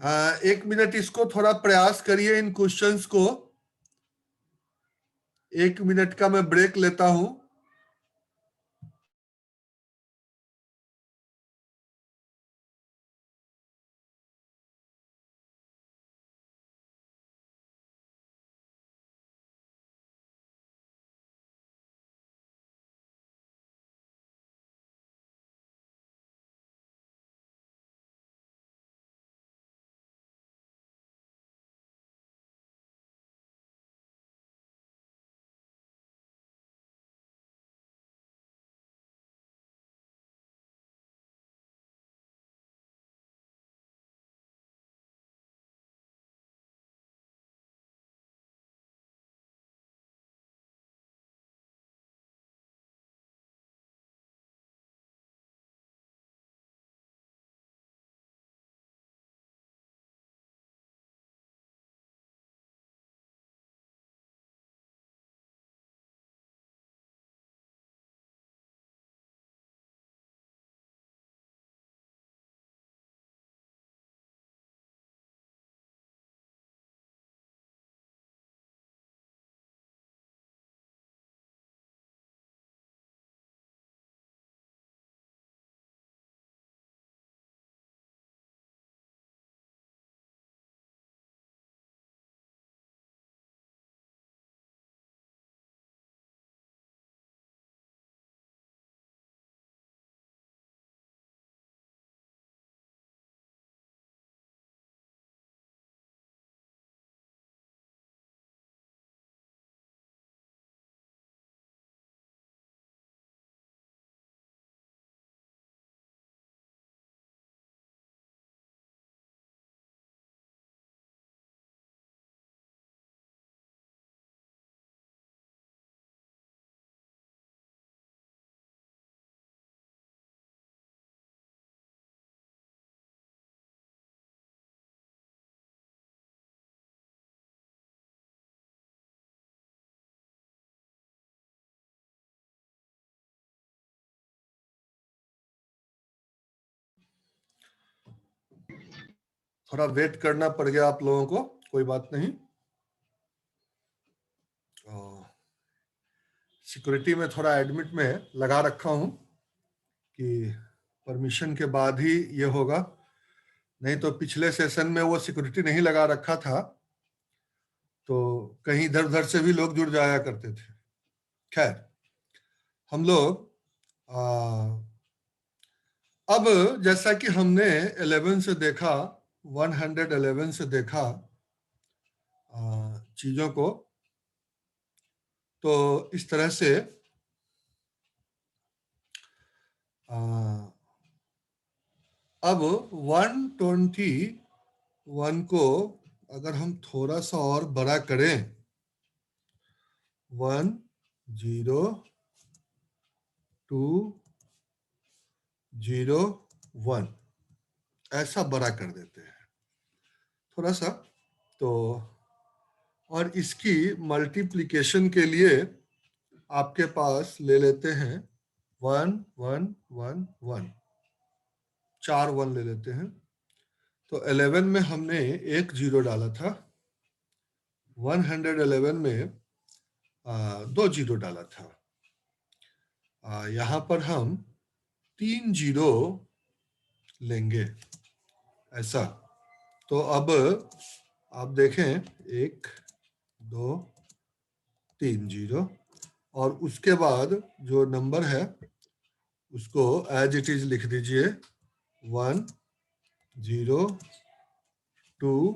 एक मिनट इसको थोड़ा प्रयास करिए, इन क्वेश्चंस को। 1 मिनट का मैं ब्रेक लेता हूं। थोड़ा वेट करना पड़ गया आप लोगों को, कोई बात नहीं। सिक्योरिटी में थोड़ा एडमिट में लगा रखा हूं कि परमिशन के बाद ही ये होगा, नहीं तो पिछले सेशन में वो सिक्योरिटी नहीं लगा रखा था तो कहीं इधर उधर से भी लोग जुड़ जाया करते थे। खैर, हम लोग अब जैसा कि हमने 11 से देखा, 111 से देखा चीजों को, तो इस तरह से अब 121 को अगर हम थोड़ा सा और बड़ा करें, 1 0 2 0 1 ऐसा बड़ा कर देते हैं थोड़ा सा। तो और इसकी मल्टीप्लिकेशन के लिए आपके पास ले लेते हैं 1 1 1 1, 4 1 ले लेते हैं। तो 11 में हमने एक 0 डाला था, 111 में 2 0 डाला था। यहाँ पर हम 3 0 लेंगे ऐसा। तो अब आप देखें 1 2 3 0, और उसके बाद जो नंबर है उसको एज इट इज लिख दीजिए 1 0 2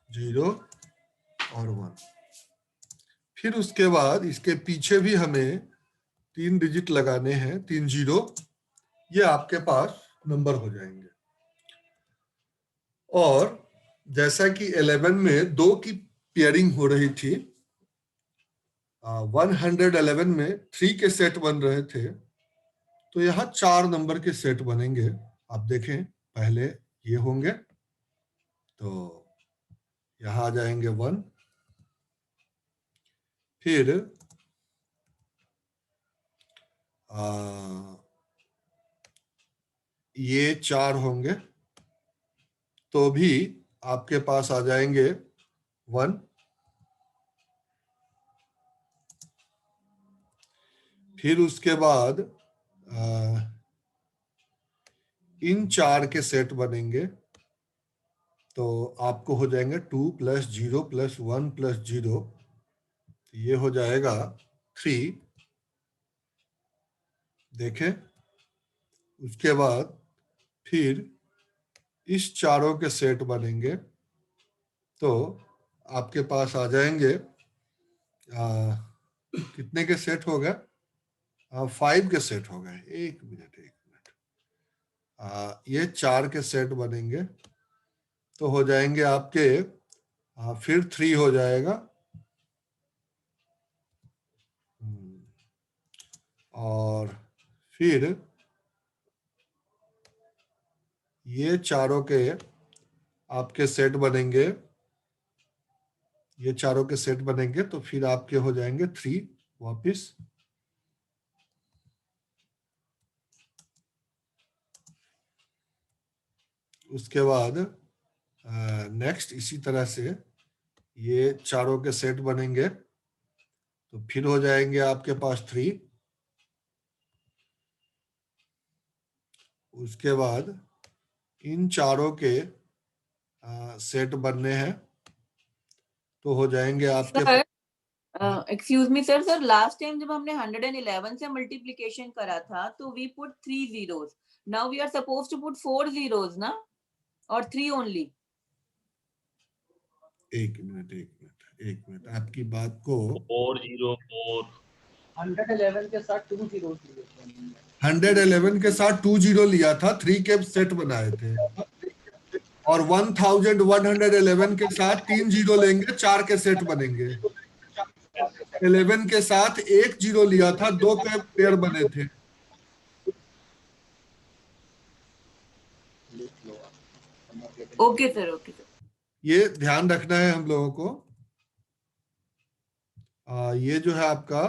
0 और 1। फिर उसके बाद इसके पीछे भी हमें 3 डिजिट लगाने हैं, 3 0, ये आपके पास नंबर हो जाएंगे। और जैसा कि 11 में 2 की पेयरिंग हो रही थी, 111 में 3 के सेट बन रहे थे, तो यहाँ 4 नंबर के सेट बनेंगे। आप देखें पहले ये होंगे, तो यहाँ आ जाएंगे 1, फिर ये 4 होंगे, तो भी आपके पास आ जाएंगे 1। फिर उसके बाद इन 4 के सेट बनेंगे, तो आपको हो जाएंगे 2 + 0 + 1 + 0, ये हो जाएगा 3। देखें, उसके बाद फिर इस चारों के सेट बनेंगे, तो आपके पास आ जाएंगे कितने के सेट हो गए? 5 के सेट हो गए। एक मिनट। ये 4 के सेट बनेंगे, तो हो जाएंगे आपके फिर 3 हो जाएगा, और फिर ये चारों के आपके सेट बनेंगे, ये चारों के सेट बनेंगे, तो फिर आपके हो जाएंगे 3 वापिस। उसके बाद नेक्स्ट इसी तरह से ये चारों के सेट बनेंगे, तो फिर हो जाएंगे आपके पास 3। उसके बाद इन चारों के सेट बनने हैं, तो हो जाएंगे आपके sir, excuse me sir, last time जब हमने 111 से मल्टीप्लिकेशन करा था तो we put 3 zeros. Now we are supposed to put 4 zeros ना, और 3 ओनली. एक मिनट आपकी बात को 404 111 के साथ 2 zeros लिए थे। 111 के साथ 2 जीरो लिया था, 3 के सेट बनाए थे, और 1111 के साथ 3 जीरो लेंगे, 4 के सेट बनेंगे। 11 के साथ 1 जीरो लिया था, 2 के पेयर बने थे। Okay sir, okay sir. ये ध्यान रखना है हम लोगों को। ये जो है आपका,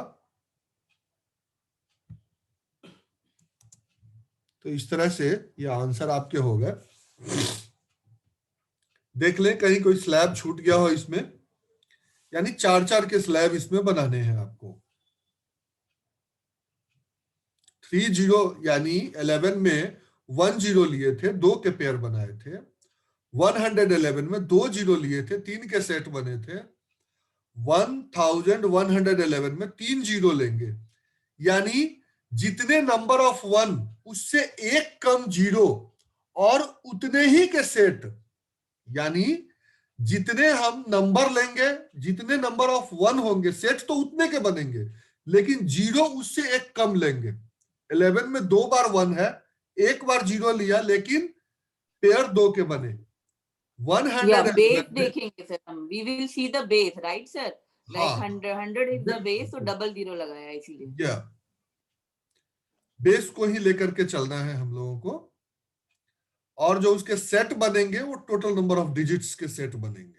तो इस तरह से ये आंसर आपके हो गए। देख लें कहीं कोई स्लैब छूट गया हो इसमें, यानी 4-4 के स्लैब इसमें बनाने हैं आपको। 3 जीरो यानी 11 में 1 जीरो लिए थे, 2 के पेयर बनाए थे। 111 में 2 जीरो लिए थे, 3 के सेट बने थे। 1111 में 3 जीरो लेंगे, यानी जितने नंबर ऑफ 1 उससे एक कम जीरो और उतने ही के सेट, यानी जितने हम नंबर लेंगे, जितने नंबर ऑफ 1 होंगे, सेट तो उतने के बनेंगे, लेकिन जीरो उससे एक कम लेंगे। 11 में 2 बार 1 है, एक बार जीरो लिया, लेकिन पेयर 2 के बने। 111 बेस में, देखेंगे सर हम. We will see the base, right sir? Like हाँ 100 इज द बेस, तो डबल जीरो लगाया इसीलिए. या बेस को ही लेकर के चलना है हम लोगों को, और जो उसके सेट बनेंगे वो टोटल नंबर ऑफ डिजिट्स के सेट बनेंगे।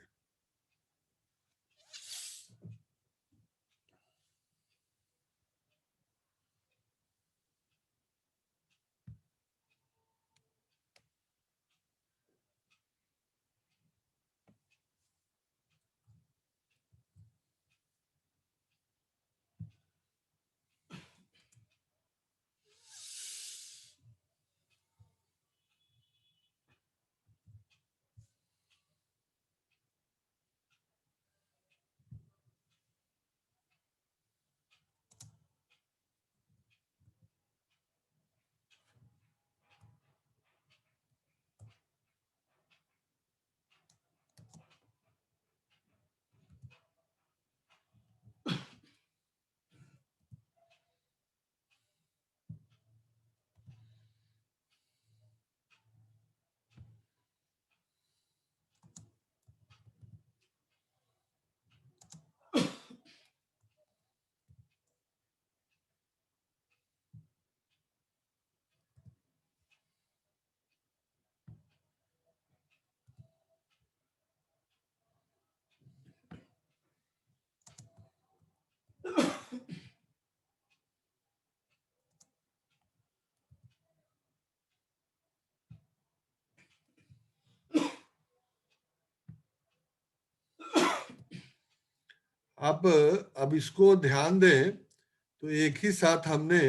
अब इसको ध्यान दें तो एक ही साथ हमने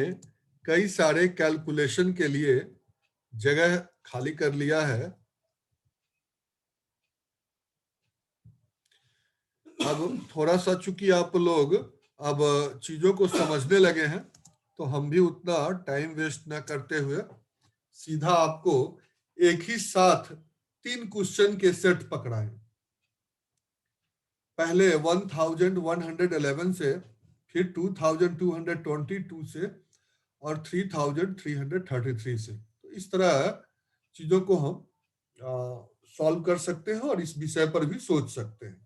कई सारे कैलकुलेशन के लिए जगह खाली कर लिया है। अब थोड़ा सा चूंकि आप लोग अब चीजों को समझने लगे हैं, तो हम भी उतना टाइम वेस्ट ना करते हुए सीधा आपको एक ही साथ 3 क्वेश्चन के सेट पकड़ाएं। पहले 1111 से, फिर 2222 से, और 3333 से। तो इस तरह चीजों को हम सॉल्व कर सकते हैं और इस विषय पर भी सोच सकते हैं।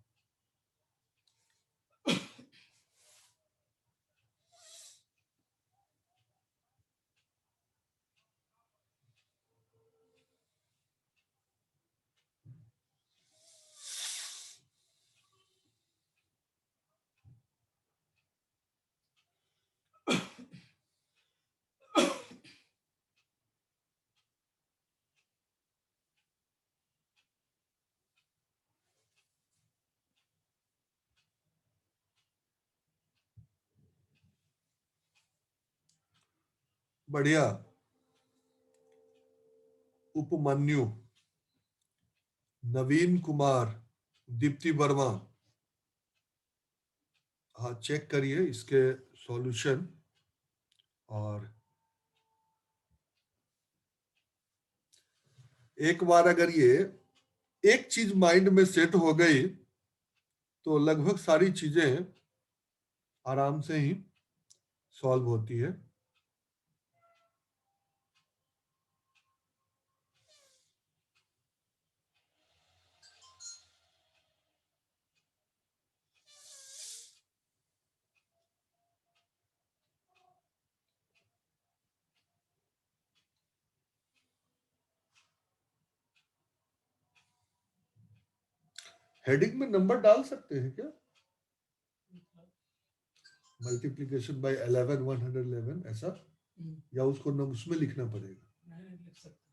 बढ़िया। उपमन्यु, नवीन कुमार, दीप्ति वर्मा, हाँ चेक करिए इसके सॉल्यूशन। और एक बार अगर ये एक चीज माइंड में सेट हो गई तो लगभग सारी चीजें आराम से ही सॉल्व होती है। हेडिंग में नंबर डाल सकते हैं क्या? मल्टीप्लीकेशन बाय 11 111 ऐसा, या उसको उसमें लिखना पड़ेगा? लिख सकते।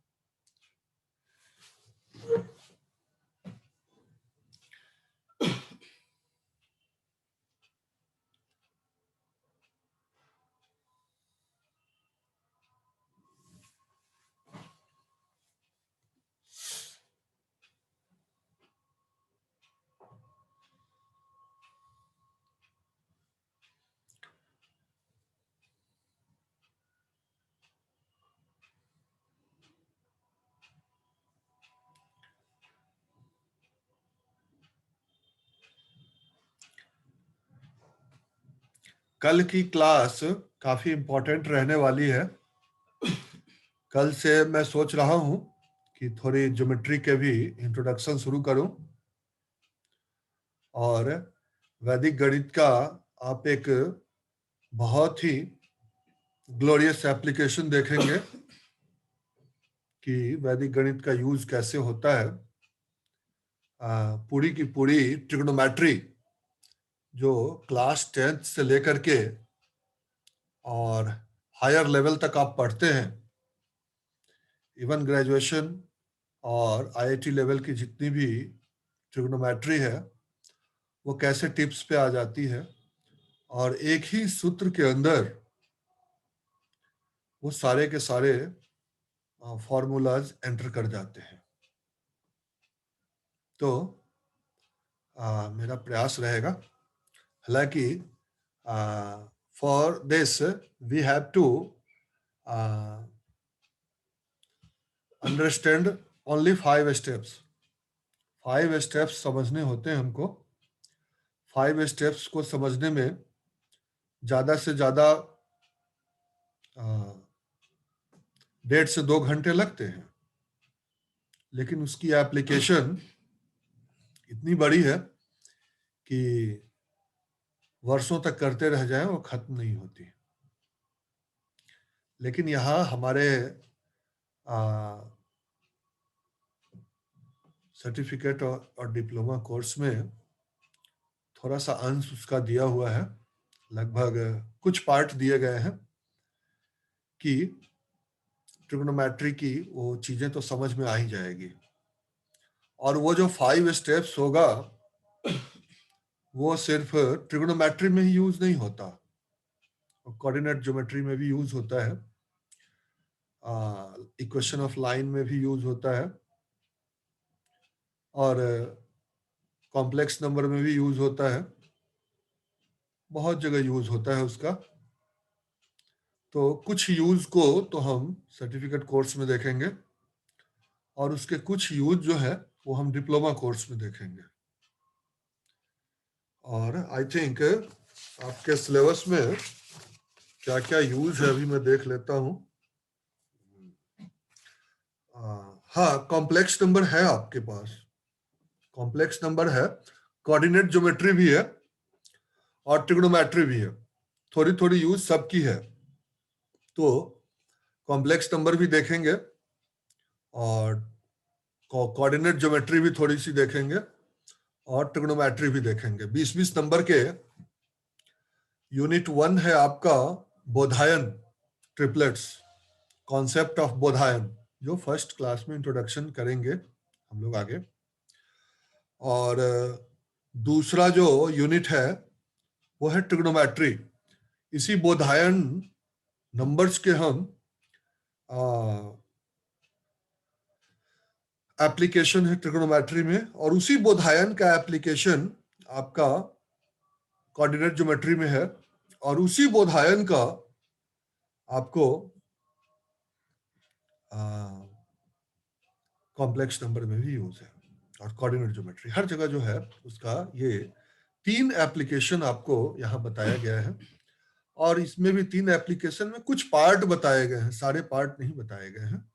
कल की क्लास काफी इंपॉर्टेंट रहने वाली है। कल से मैं सोच रहा हूं कि थोड़ी ज्योमेट्री के भी इंट्रोडक्शन शुरू करूं, और वैदिक गणित का आप एक बहुत ही ग्लोरियस एप्लीकेशन देखेंगे कि वैदिक गणित का यूज कैसे होता है। पूरी की पूरी ट्रिग्नोमेट्री जो क्लास 10th से लेकर के और हायर लेवल तक आप पढ़ते हैं, इवन ग्रेजुएशन और आईआईटी लेवल की जितनी भी ट्रिग्नोमेट्री है, वो कैसे टिप्स पे आ जाती है और एक ही सूत्र के अंदर वो सारे के सारे फॉर्मूलाज एंटर कर जाते हैं। तो मेरा प्रयास रहेगा, हालांकि for this we have to understand only 5 steps. 5 steps समझने होते हैं हमको। 5 स्टेप्स को समझने में ज्यादा से ज्यादा 1.5 से 2 घंटे लगते हैं, लेकिन उसकी एप्लीकेशन इतनी बड़ी है कि वर्षों तक करते रह जाएं वो खत्म नहीं होती। लेकिन यहाँ हमारे सर्टिफिकेट और डिप्लोमा कोर्स में थोड़ा सा अंश उसका दिया हुआ है, लगभग कुछ पार्ट दिए गए हैं कि ट्रिग्नोमेट्री की वो चीजें तो समझ में आ ही जाएगी। और वो जो 5 स्टेप्स होगा वो सिर्फ ट्रिग्नोमेट्री में ही यूज नहीं होता, कोऑर्डिनेट ज्योमेट्री में भी यूज होता है, इक्वेशन ऑफ लाइन में भी यूज होता है, और कॉम्प्लेक्स नंबर में भी यूज होता है, बहुत जगह यूज होता है उसका। तो कुछ यूज को तो हम सर्टिफिकेट कोर्स में देखेंगे और उसके कुछ यूज जो है वो हम डिप्लोमा कोर्स में देखेंगे। और आई थिंक आपके सिलेबस में क्या क्या यूज है अभी मैं देख लेता हूँ। हाँ, कॉम्प्लेक्स नंबर है आपके पास, कॉम्प्लेक्स नंबर है, कोऑर्डिनेट ज्योमेट्री भी है और ट्रिग्नोमेट्री भी है, थोड़ी थोड़ी यूज सबकी है। तो कॉम्प्लेक्स नंबर भी देखेंगे और कोऑर्डिनेट ज्योमेट्री भी थोड़ी सी देखेंगे और ट्रिग्नोमेट्री भी देखेंगे। 20-20 नंबर के। यूनिट 1 है आपका Baudhayana triplets, concept of Baudhayana, जो फर्स्ट क्लास में इंट्रोडक्शन करेंगे हम लोग आगे। और दूसरा जो यूनिट है वो है ट्रिग्नोमेट्री। इसी बोधायन नंबर्स के हम एप्लीकेशन है ट्रिग्नोमेट्री में, और उसी बोधायन का एप्लीकेशन आपका कोऑर्डिनेट ज्योमेट्री में है, और उसी बोधायन का आपको कॉम्प्लेक्स नंबर में भी यूज है, और कोऑर्डिनेट ज्योमेट्री हर जगह जो है उसका ये 3 एप्लीकेशन आपको यहाँ बताया गया है। और इसमें भी 3 एप्लीकेशन में कुछ पार्ट बताए गए हैं, सारे पार्ट नहीं बताए गए हैं,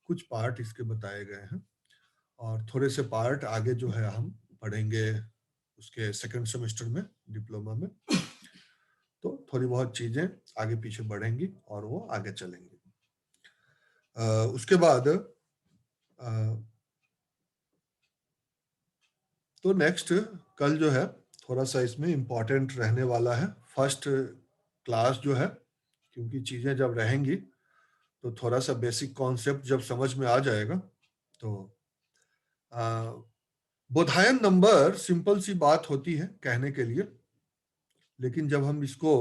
कुछ पार्ट इसके बताए गए हैं, और थोड़े से पार्ट आगे जो है हम पढ़ेंगे उसके सेकंड सेमेस्टर में डिप्लोमा में। तो थोड़ी बहुत चीजें आगे पीछे बढ़ेंगी और वो आगे चलेंगी। उसके बाद तो नेक्स्ट कल जो है थोड़ा सा इसमें इम्पोर्टेंट रहने वाला है फर्स्ट क्लास जो है, क्योंकि चीजें जब रहेंगी तो थोड़ा सा बेसिक कॉन्सेप्ट जब समझ में आ जाएगा। तो बोधायन नंबर सिंपल सी बात होती है कहने के लिए, लेकिन जब हम इसको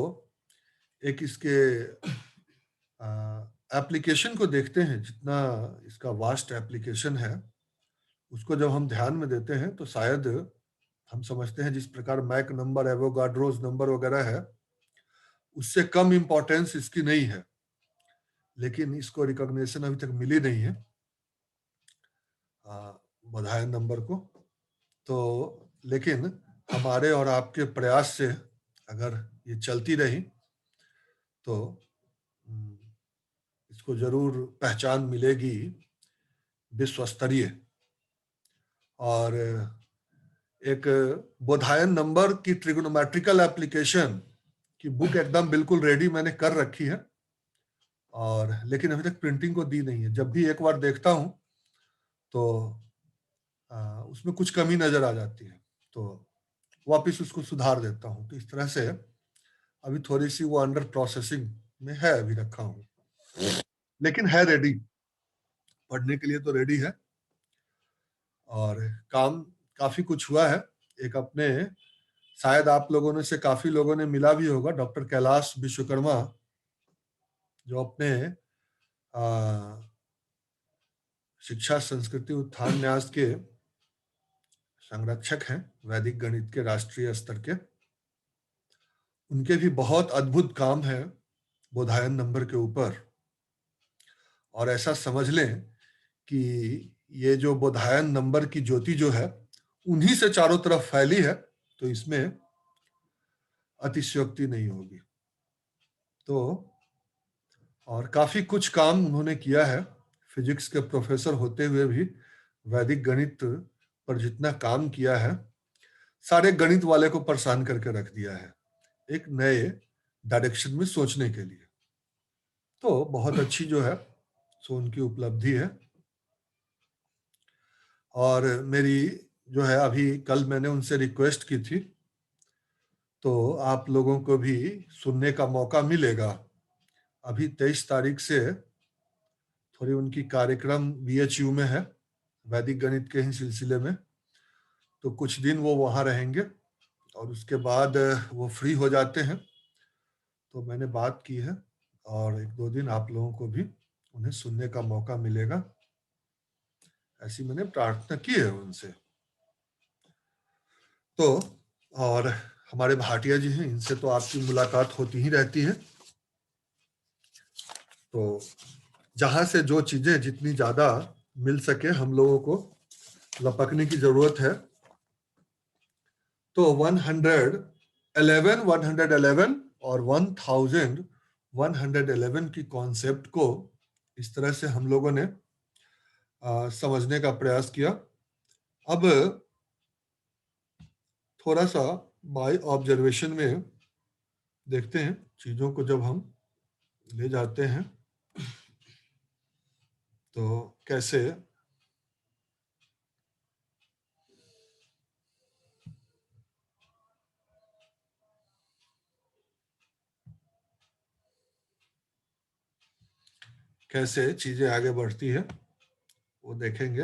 एक इसके एप्लीकेशन को देखते हैं, जितना इसका वास्ट एप्लीकेशन है उसको जब हम ध्यान में देते हैं तो शायद हम समझते हैं जिस प्रकार मैक नंबर, एवोगाड्रोस नंबर वगैरह है उससे कम इंपॉर्टेंस इसकी नहीं है, लेकिन इसको रिकॉग्निशन अभी तक मिली नहीं है बोधायन नंबर को। तो लेकिन हमारे और आपके प्रयास से अगर ये चलती रही तो इसको जरूर पहचान मिलेगी विश्व स्तरीय। और एक बोधायन नंबर की ट्रिगोनोमेट्रिकल एप्लीकेशन की बुक एकदम बिल्कुल रेडी मैंने कर रखी है, और लेकिन अभी तक प्रिंटिंग को दी नहीं है। जब भी एक बार देखता हूं तो उसमें कुछ कमी नजर आ जाती है, तो वापस उसको सुधार देता हूं। तो इस तरह से अभी थोड़ी सी वो अंडर प्रोसेसिंग में है, अभी रखा हूं, लेकिन है रेडी, पढ़ने के लिए तो रेडी है। और काम काफी कुछ हुआ है। एक अपने शायद आप लोगों ने से काफी लोगों ने मिला भी होगा, डॉक्टर कैलाश विश्वकर्मा, जो अपने शिक्षा संस्कृति उत्थान न्यास के संरक्षक हैं, वैदिक गणित के राष्ट्रीय स्तर के। उनके भी बहुत अद्भुत काम है बोधायन नंबर के ऊपर, और ऐसा समझ लें कि ये जो बोधायन नंबर की ज्योति जो है उन्हीं से चारों तरफ फैली है, तो इसमें अतिशयोक्ति नहीं होगी। तो और काफी कुछ काम उन्होंने किया है, फिजिक्स के प्रोफेसर होते हुए भी वैदिक गणित पर जितना काम किया है सारे गणित वाले को परेशान करके रख दिया है एक नए डायरेक्शन में सोचने के लिए। तो बहुत अच्छी जो है सो उनकी उपलब्धि है। और मेरी जो है अभी कल मैंने उनसे रिक्वेस्ट की थी, तो आप लोगों को भी सुनने का मौका मिलेगा। अभी 23 तारीख से थोड़ी उनकी कार्यक्रम VHU में है, वैदिक गणित के ही सिलसिले में, तो कुछ दिन वो वहां रहेंगे और उसके बाद वो फ्री हो जाते हैं। तो मैंने बात की है और 1-2 दिन आप लोगों को भी उन्हें सुनने का मौका मिलेगा, ऐसी मैंने प्रार्थना की है उनसे। तो और हमारे भाटिया जी हैं, इनसे तो आपकी मुलाकात होती ही रहती है। तो जहां से जो चीजें जितनी ज्यादा मिल सके हम लोगों को लपकने की जरूरत है। तो 111 और 1111 की कॉन्सेप्ट को इस तरह से हम लोगों ने समझने का प्रयास किया। अब थोड़ा सा बाय ऑब्जर्वेशन में देखते हैं चीजों को, जब हम ले जाते हैं तो कैसे कैसे चीजें आगे बढ़ती है वो देखेंगे।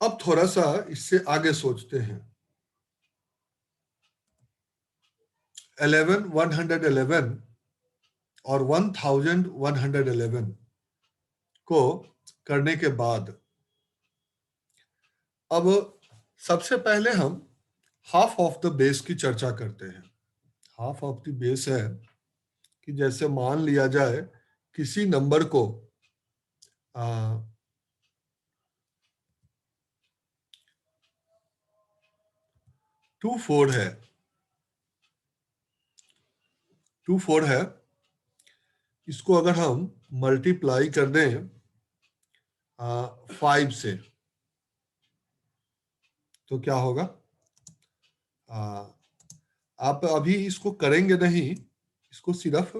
अब थोड़ा सा इससे आगे सोचते हैं। 111 और 1111 को करने के बाद अब सबसे पहले हम हाफ ऑफ द बेस की चर्चा करते हैं। हाफ ऑफ द बेस है कि जैसे मान लिया जाए किसी नंबर को 24 है, 24 है, इसको अगर हम मल्टीप्लाई कर दें 5 से तो क्या होगा? आप अभी इसको करेंगे नहीं, इसको सिर्फ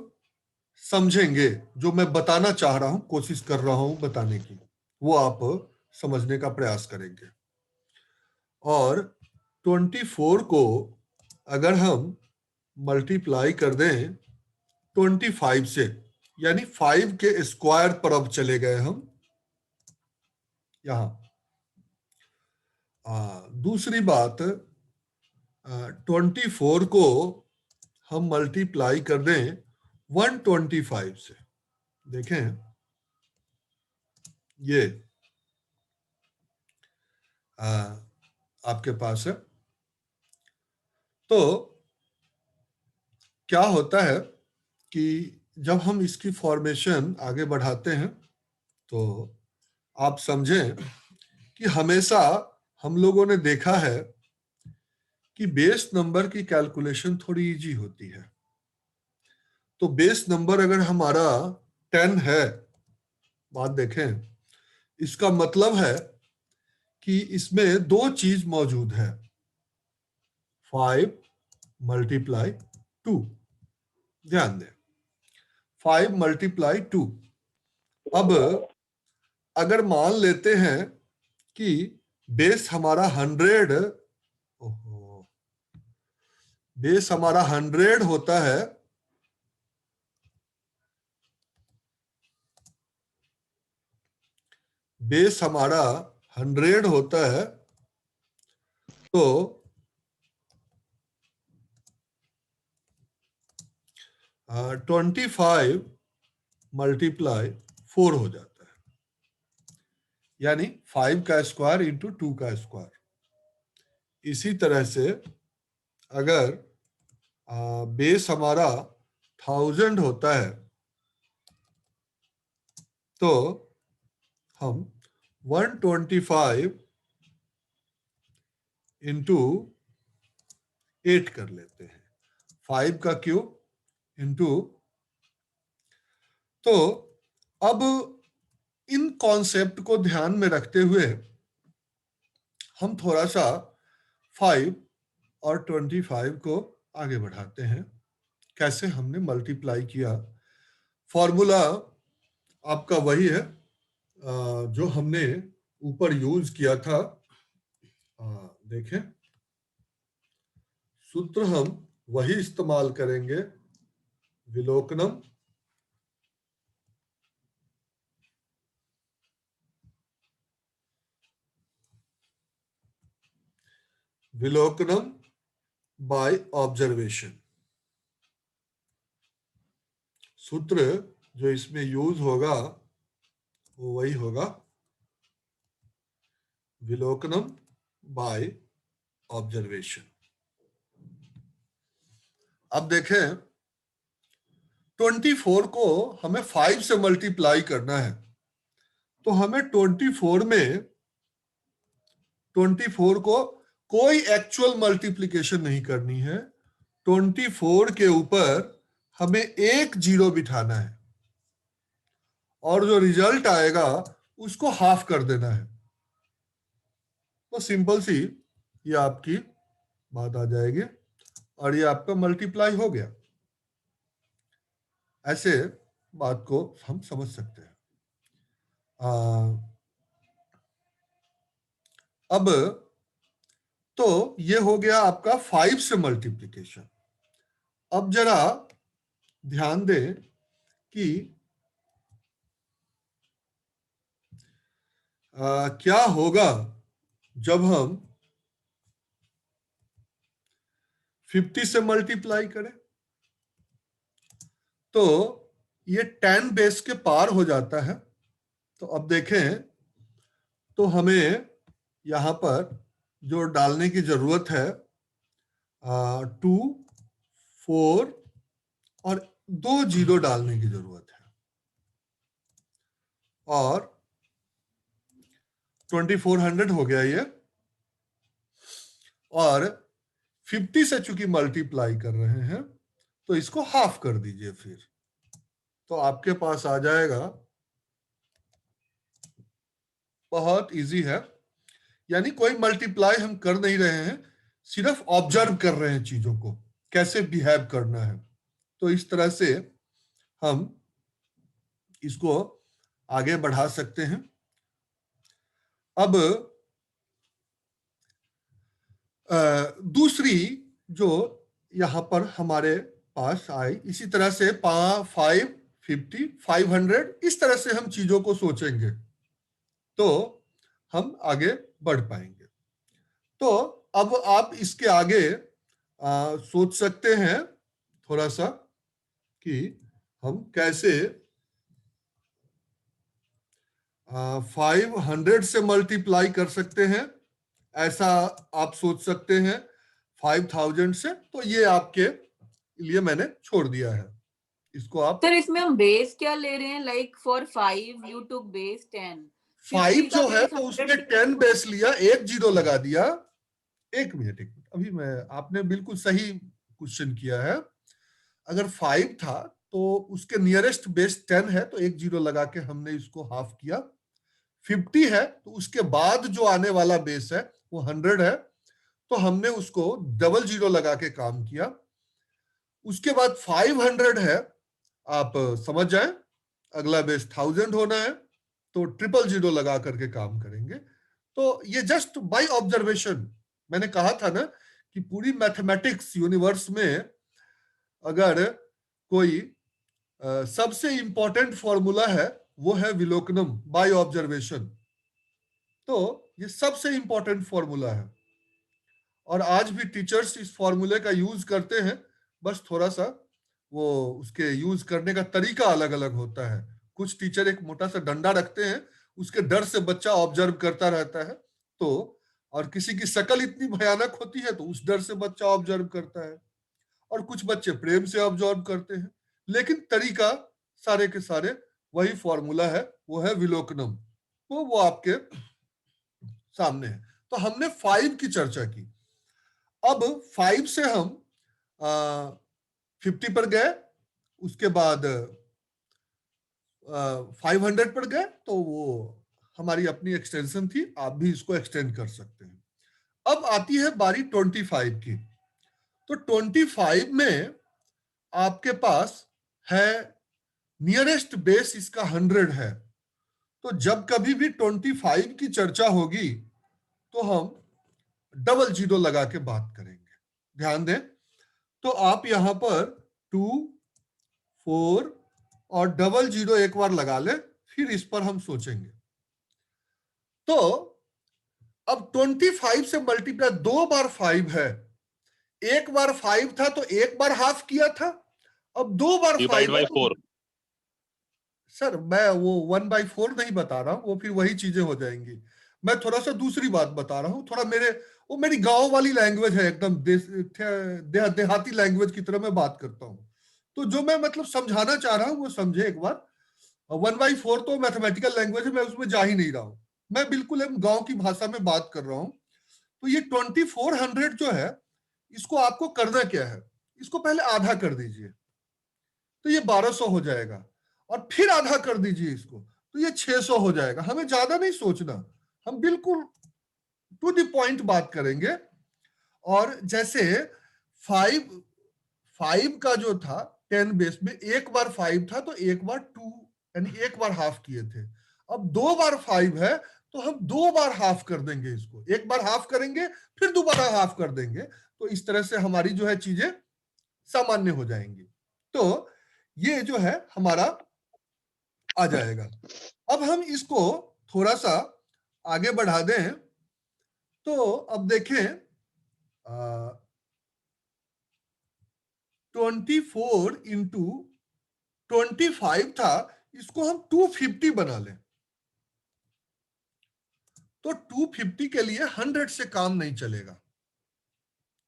समझेंगे। जो मैं बताना चाह रहा हूं, कोशिश कर रहा हूं बताने की, वो आप समझने का प्रयास करेंगे। और 24 को अगर हम मल्टीप्लाई कर दें 25 से, यानी 5 के स्क्वायर पर अब चले गए हम यहां। दूसरी बात, 24 को हम मल्टीप्लाई कर दें 125 से। देखें ये आपके पास है। तो क्या होता है कि जब हम इसकी फॉर्मेशन आगे बढ़ाते हैं तो आप समझें कि हमेशा हम लोगों ने देखा है कि बेस नंबर की कैलकुलेशन थोड़ी इजी होती है। तो बेस नंबर अगर हमारा 10 है, बात देखें, इसका मतलब है कि इसमें दो चीज मौजूद है, 5 मल्टीप्लाई 2। ध्यान दें, 5 मल्टीप्लाई 2। अब अगर मान लेते हैं कि बेस हमारा 100, बेस हमारा 100 होता है, बेस हमारा 100 होता है, तो 25 मल्टीप्लाई 4 हो जाता है, यानी 5 का स्क्वायर इंटू 2 का स्क्वायर। इसी तरह से अगर बेस हमारा 1000 होता है तो हम 125 इंटू 8 कर लेते हैं, 5 का क्यूब इंटू। तो अब इन कॉन्सेप्ट को ध्यान में रखते हुए हम थोड़ा सा 5 और 25 को आगे बढ़ाते हैं। कैसे हमने मल्टीप्लाई किया, फॉर्मूला आपका वही है जो हमने ऊपर यूज किया था। देखें, सूत्र हम वही इस्तेमाल करेंगे, विलोकनम विलोकनम बाय ऑब्जर्वेशन। सूत्र जो इसमें यूज होगा वो वही होगा, विलोकनम बाय ऑब्जर्वेशन। अब देखें 24 को हमें 5 से मल्टीप्लाई करना है, तो हमें 24 में 24 को कोई एक्चुअल मल्टीप्लिकेशन नहीं करनी है। 24 के ऊपर हमें एक जीरो बिठाना है और जो रिजल्ट आएगा उसको हाफ कर देना है। तो सिंपल सी ये आपकी बात आ जाएगी और ये आपका मल्टीप्लाई हो गया। ऐसे बात को हम समझ सकते हैं। अब तो ये हो गया आपका 5 से मल्टीप्लिकेशन। अब जरा ध्यान दें कि क्या होगा जब हम 50 से मल्टीप्लाई करें। तो ये 10 बेस के पार हो जाता है। तो अब देखें तो हमें यहां पर जो डालने की जरूरत है 2, 4 और 2 जीरो डालने की जरूरत है। और 2400 हो गया ये, और 50 से चूंकि मल्टीप्लाई कर रहे हैं तो इसको हाफ कर दीजिए फिर, तो आपके पास आ जाएगा। बहुत इजी है, यानी कोई मल्टीप्लाई हम कर नहीं रहे हैं, सिर्फ ऑब्जर्व कर रहे हैं चीजों को कैसे बिहेव करना है। तो इस तरह से हम इसको आगे बढ़ा सकते हैं। अब दूसरी जो यहां पर हमारे पास आई, इसी तरह से 5, 50, 500 इस तरह से हम चीजों को सोचेंगे तो हम आगे बढ़ पाएंगे। तो अब आप इसके आगे सोच सकते हैं थोड़ा सा कि हम कैसे 500 से मल्टीप्लाई कर सकते हैं, ऐसा आप सोच सकते हैं 5000 से। तो ये आपके लिए मैंने छोड़ दिया है, इसको आप। सर इसमें हम बेस क्या ले रहे हैं? Like for 5 you took base 10, 5 जो है तो 100 उसमें के 10 बेस लिया, एक जीरो लगा दिया। एक मिनट अभी आपने बिल्कुल सही क्वेश्चन किया है। अगर 5 था तो उसके नियरेस्ट बेस 10 है, तो एक जीरो लगा के हमने इसको हाफ किया। 50 है तो उसके बाद जो आने वाला बेस है वो 100 है, तो हमने उसको डबल जीरो लगा के काम किया। उसके बाद 500 है, आप समझ जाए अगला बेस 1000 होना है, तो ट्रिपल जीरो लगा करके काम करेंगे। तो ये जस्ट बाय ऑब्जर्वेशन, मैंने कहा था ना कि पूरी मैथमेटिक्स यूनिवर्स में अगर कोई सबसे इंपॉर्टेंट फॉर्मूला है वो है विलोकनम बाय ऑब्जर्वेशन। तो ये सबसे इंपॉर्टेंट फॉर्मूला है और आज भी टीचर्स इस फॉर्मूले का यूज करते हैं, बस थोड़ा सा वो उसके यूज करने का तरीका अलग अलग होता है। कुछ टीचर एक मोटा सा डंडा रखते हैं, उसके डर से बच्चा ऑब्जर्व करता रहता है, तो और किसी की शक्ल इतनी भयानक होती है तो उस डर से बच्चा ऑब्जर्व करता है, और कुछ बच्चे प्रेम से ऑब्जर्व करते हैं। लेकिन तरीका सारे के सारे वही फॉर्मूला है, वो है विलोकनम। तो वो आपके सामने है। तो हमने 5 की चर्चा की। अब 5 से हम 50 पर गए, उसके बाद 500 पर गए, तो वो हमारी अपनी एक्सटेंशन थी, आप भी इसको एक्सटेंड कर सकते हैं। अब आती है बारी 25 की। तो 25 में आपके पास है नियरेस्ट बेस इसका 100 है। तो जब कभी भी 25 की चर्चा होगी तो हम डबल जीरो लगा के बात करेंगे। ध्यान दें, तो आप यहां पर 2, 4 और डबल जीरो एक बार लगा ले, फिर इस पर हम सोचेंगे। तो अब 25 से मल्टीप्लाई, 2 बार 5 है, एक बार 5 था तो एक बार हाफ किया था, अब 2 बार डिवाइड 5 बाय है 4। सर मैं वो 1/4 नहीं बता रहा हूँ, वो फिर वही चीजें हो जाएंगी। मैं थोड़ा सा दूसरी बात बता रहा हूँ, थोड़ा वो मेरी गांव वाली लैंग्वेज है, एकदम देहाती लैंग्वेज की तरह मैं बात करता हूँ। तो जो मैं मतलब समझाना चाह रहा हूँ वो समझे एक बार। 1/4 तो मैथमेटिकल लैंग्वेज है, मैं उसमें जा ही नहीं रहा हूँ, मैं बिल्कुल हम गांव की भाषा में बात कर रहा हूँ। तो ये 2400 जो है, इसको आपको करना क्या है, इसको पहले आधा कर दीजिए तो ये 1200 हो जाएगा, और फिर आधा कर दीजिए इसको तो ये 600 हो जाएगा। हमें ज्यादा नहीं सोचना, हम बिल्कुल टू द पॉइंट बात करेंगे। और जैसे 5 का जो था 10 बेस में, एक बार 5 था तो एक बार 2, यानी एक बार हाफ किए थे। अब 2 बार 5 है तो हम 2 बार हाफ कर देंगे इसको, एक बार हाफ करेंगे फिर दोबारा हाफ कर देंगे, तो इस तरह से हमारी जो है चीजें सामान्य हो जाएंगी। तो ये जो है हमारा आ जाएगा। अब हम इसको थोड़ा सा आगे बढ़ा दें तो अब देखें 24 इंटू 25 था, इसको हम 250 बना लें तो 250 के लिए 100 से काम नहीं चलेगा।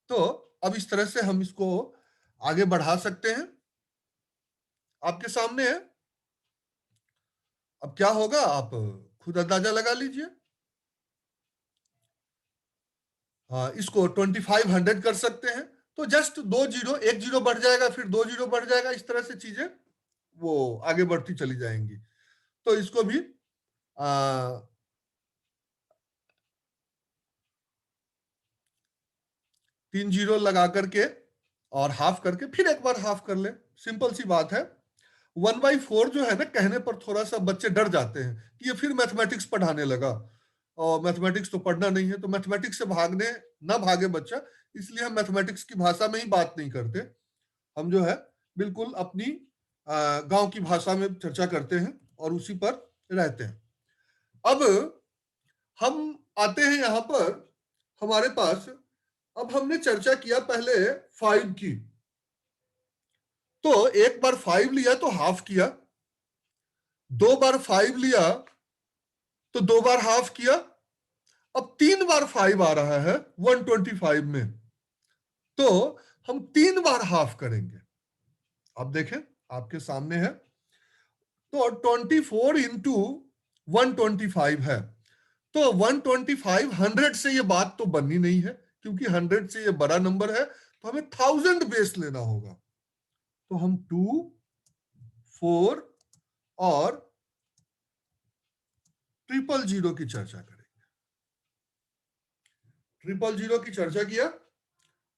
तो अब इस तरह से हम इसको आगे बढ़ा सकते हैं, आपके सामने है। अब क्या होगा आप खुद अंदाजा लगा लीजिए। इसको 2500 कर सकते हैं, तो जस्ट 2 जीरो, एक जीरो बढ़ जाएगा फिर 2 जीरो बढ़ जाएगा, इस तरह से चीजें वो आगे बढ़ती चली जाएंगी। तो इसको भी 3 जीरो लगा करके और हाफ करके फिर एक बार हाफ कर ले, सिंपल सी बात है। 1/4 जो है ना, कहने पर थोड़ा सा बच्चे डर जाते हैं कि ये फिर मैथमेटिक्स पढ़ाने लगा, और मैथमेटिक्स तो पढ़ना नहीं है, तो मैथमेटिक्स से भागने ना भागे बच्चा, इसलिए हम मैथमेटिक्स की भाषा में ही बात नहीं करते, हम जो है बिल्कुल अपनी गांव की भाषा में चर्चा करते हैं और उसी पर रहते हैं। अब हम आते हैं यहां पर हमारे पास, अब हमने चर्चा किया पहले 5 की, तो एक बार 5 लिया तो हाफ किया, 2 बार 5 लिया तो 2 बार हाफ किया, अब 3 बार 5 आ रहा है 125 में, तो हम 3 बार हाफ करेंगे। अब देखें आपके सामने है, तो 24 इंटू 125 है, तो 125 100 से ये बात तो बननी नहीं है, क्योंकि 100 से ये बड़ा नंबर है, तो हमें 1000 बेस लेना होगा। तो हम 2, 4 और 000 की चर्चा करेंगे। 000 की चर्चा किया।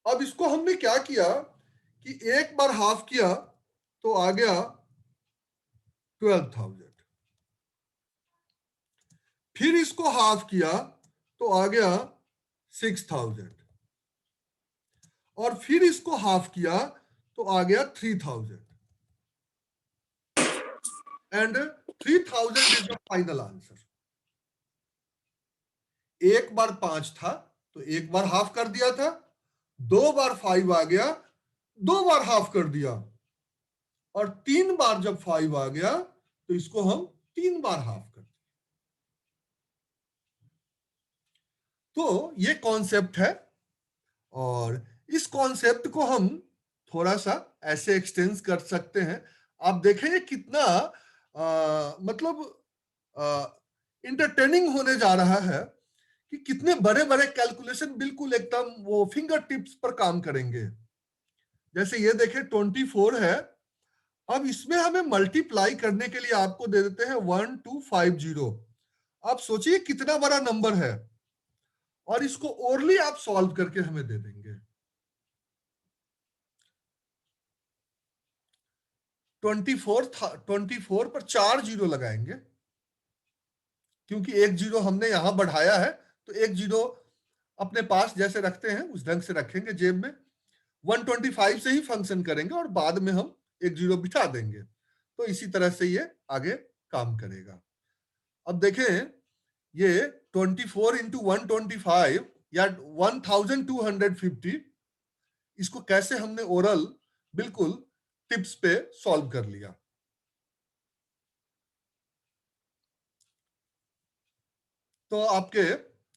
अब इसको हमने क्या किया कि एक बार हाफ किया तो आ गया 12,000, फिर इसको हाफ किया तो आ गया 6,000, और फिर इसको हाफ किया तो आ गया 3,000, and 3,000 is the final answer. एक बार 5 था तो एक बार हाफ कर दिया था, 2 बार 5 आ गया, 2 बार हाफ कर दिया, और 3 बार जब 5 आ गया तो इसको हम 3 बार हाफ कर दिया। तो ये कॉन्सेप्ट है, और इस कॉन्सेप्ट को हम थोड़ा सा ऐसे एक्सटेंड कर सकते हैं। आप देखें ये कितना मतलब इंटरटेनिंग होने जा रहा है, कि कितने बड़े बड़े कैलकुलेशन बिल्कुल एकदम वो फिंगर टिप्स पर काम करेंगे। जैसे ये देखें 24 है, अब इसमें हमें मल्टीप्लाई करने के लिए आपको दे देते हैं 1250। आप सोचिए कितना बड़ा नंबर है, और इसको ओरली आप सॉल्व करके हमें दे देंगे। 24 पर 4 जीरो लगाएंगे, क्योंकि एक जीरो हमने यहां बढ़ाया है, तो एक जीरो अपने पास जैसे रखते हैं उस ढंग से रखेंगे जेब में, 125 से ही फंक्शन करेंगे और बाद में हम एक जीरो बिठा देंगे, तो इसी तरह से ये आगे काम करेगा। अब देखें ये 24 इंटू 125 या 1250, इसको कैसे हमने ओरल बिल्कुल टिप्स पे सॉल्व कर लिया। तो आपके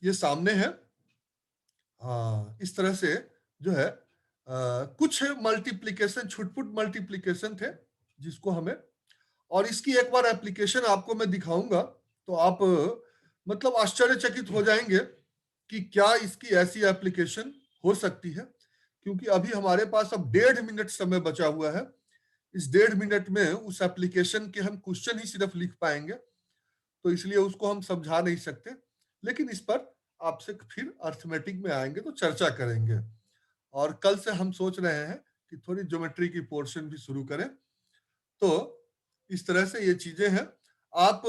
ये सामने है, इस तरह से जो है कुछ मल्टीप्लिकेशन, छुटपुट मल्टीप्लिकेशन थे जिसको हमें, और इसकी एक बार एप्लीकेशन आपको मैं दिखाऊंगा तो आप मतलब आश्चर्यचकित हो जाएंगे कि क्या इसकी ऐसी एप्लीकेशन हो सकती है, क्योंकि अभी हमारे पास अब 1.5 मिनट समय बचा हुआ है। इस 1.5 मिनट में उस एप्लीकेशन के हम क्वेश्चन ही सिर्फ लिख पाएंगे, तो इसलिए उसको हम समझा नहीं सकते, लेकिन इस पर आपसे फिर अर्थमेटिक में आएंगे तो चर्चा करेंगे। और कल से हम सोच रहे हैं कि थोड़ी ज्योमेट्री की पोर्शन भी शुरू करें। तो इस तरह से ये चीजें हैं। आप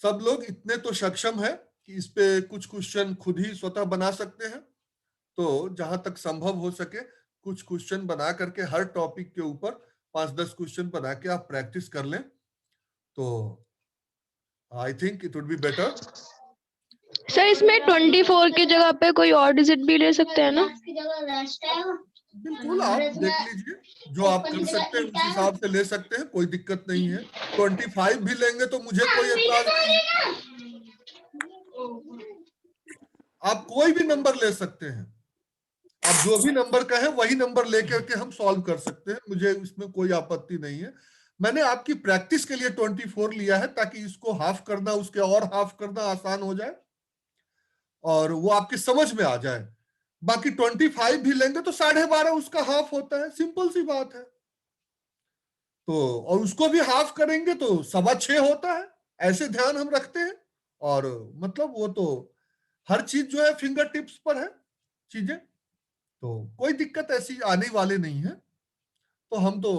सब लोग इतने तो सक्षम है कि इस पे कुछ क्वेश्चन खुद ही स्वतः बना सकते हैं। तो जहां तक संभव हो सके कुछ क्वेश्चन बना करके हर टॉपिक के ऊपर 5-10 क्वेश्चन बना के आप प्रैक्टिस कर लें, तो I think it would be better. Sir इसमें 24 की जगह पे कोई और डिजिट भी ले सकते हैं ना? बिल्कुल, आप देख लीजिए जो आप कर सकते हैं उस हिसाब से ले सकते हैं, कोई दिक्कत नहीं है। 25 भी लेंगे तो मुझे कोई एतराज नहीं है। आप कोई भी नंबर ले सकते हैं, आप जो भी नंबर कहें वही नंबर लेकर के हम सॉल्व कर सकते हैं, मुझे इसमें कोई आपत्ति नहीं है। मैंने आपकी प्रैक्टिस के लिए 24 लिया है ताकि इसको हाफ करना, उसके और हाफ करना आसान हो जाए और वो आपकी समझ में आ जाए। बाकी 25 भी लेंगे तो 12.5 उसका हाफ होता है, सिंपल सी बात है। तो और उसको भी हाफ करेंगे तो 6.25 होता है, ऐसे ध्यान हम रखते हैं। और मतलब वो तो हर चीज जो है फिंगर टिप्स पर है चीजें, तो कोई दिक्कत ऐसी आने वाली नहीं है। तो हम तो